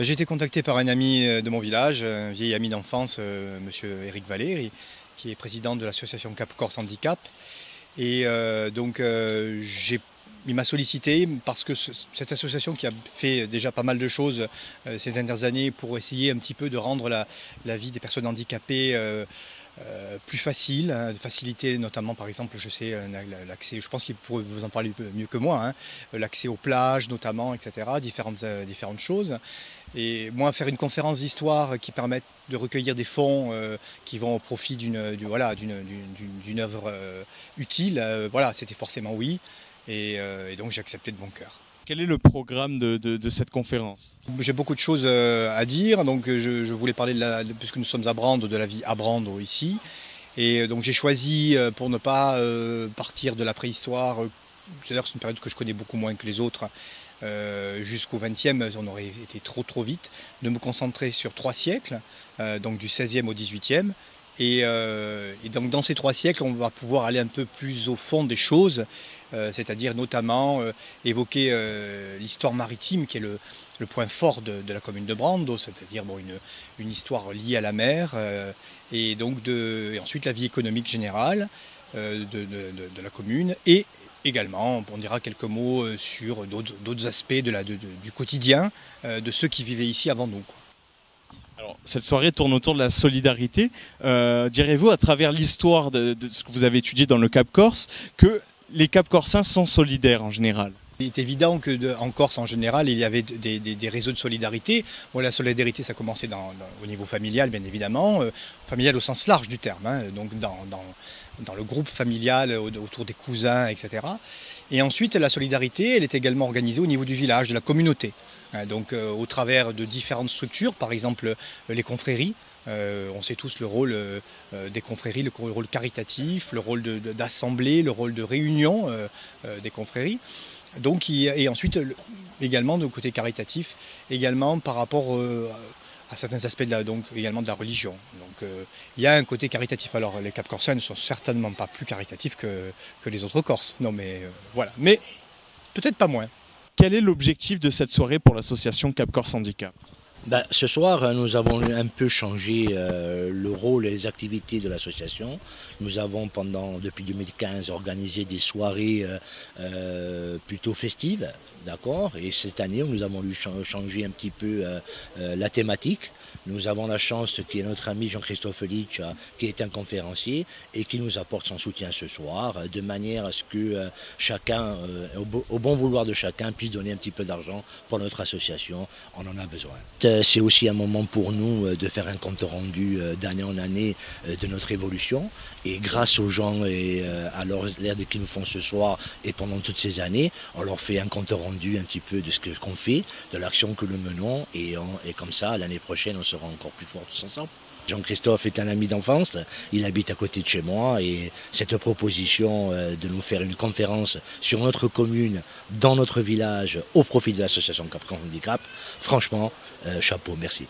J'ai été contacté par un ami de mon village, un vieil ami d'enfance, monsieur Éric Vallée, qui est président de l'association Cap Corse Handicap. Et il m'a sollicité parce que cette association qui a fait déjà pas mal de choses ces dernières années pour essayer un petit peu de rendre la vie des personnes handicapées plus facile, hein, de faciliter notamment par exemple, je sais, l'accès, je pense qu'il pourrait vous en parler mieux que moi, hein, l'accès aux plages notamment, etc., différentes choses. Et moi, faire une conférence d'histoire qui permette de recueillir des fonds qui vont au profit d'une œuvre utile, voilà, c'était forcément oui. Et donc j'ai accepté de bon cœur. Quel est le programme de cette conférence? J'ai beaucoup de choses à dire, donc je voulais parler, puisque nous sommes à Brando, de la vie à Brando ici. Et donc j'ai choisi, pour ne pas partir de la préhistoire, c'est-à-dire que c'est une période que je connais beaucoup moins que les autres, jusqu'au XXe, on aurait été trop vite, de me concentrer sur 3 siècles, donc du XVIe au XVIIIe. Et donc dans ces 3 siècles, on va pouvoir aller un peu plus au fond des choses, c'est-à-dire notamment évoquer l'histoire maritime qui est le point fort de la commune de Brando, c'est-à-dire une histoire liée à la mer, et ensuite la vie économique générale de la commune, et également on dira quelques mots sur d'autres aspects du quotidien de ceux qui vivaient ici avant nous, quoi. Alors, cette soirée tourne autour de la solidarité. Direz-vous, à travers l'histoire de ce que vous avez étudié dans le Cap Corse, que les Cap Corsains sont solidaires en général? Il est évident qu'en Corse, en général, il y avait des réseaux de solidarité. Bon, la solidarité, ça commençait au niveau familial, bien évidemment, familial au sens large du terme, hein, donc dans le groupe familial, autour des cousins, etc. Et ensuite, la solidarité, elle est également organisée au niveau du village, de la communauté. Donc au travers de différentes structures, par exemple les confréries. On sait tous le rôle des confréries, le rôle caritatif, le rôle d'assemblée, le rôle de réunion des confréries. Donc, et ensuite également de côté caritatif, également par rapport à certains aspects également de la religion. Donc il y a un côté caritatif. Alors les Cap Corsains ne sont certainement pas plus caritatifs que les autres Corses. Non mais voilà. Mais peut-être pas moins. Quel est l'objectif de cette soirée pour l'association Cap Corse Handicap? Ce soir, nous avons un peu changé le rôle et les activités de l'association. Nous avons depuis 2015 organisé des soirées plutôt festives, d'accord. Et cette année, nous avons voulu changer un petit peu la thématique. Nous avons la chance qu'il y ait notre ami Jean-Christophe Litch, qui est un conférencier et qui nous apporte son soutien ce soir, de manière à ce que chacun, au bon vouloir de chacun, puisse donner un petit peu d'argent pour notre association. On en a besoin. C'est aussi un moment pour nous de faire un compte rendu d'année en année de notre évolution. Et grâce aux gens et à l'aide qu'ils nous font ce soir et pendant toutes ces années, on leur fait un compte rendu un petit peu de ce qu'on fait, de l'action que nous menons. Et comme ça, l'année prochaine, on sera encore plus forts tous ensemble. Jean-Christophe est un ami d'enfance, il habite à côté de chez moi et cette proposition de nous faire une conférence sur notre commune, dans notre village, au profit de l'association Cap Corse Handicap, franchement, chapeau, merci.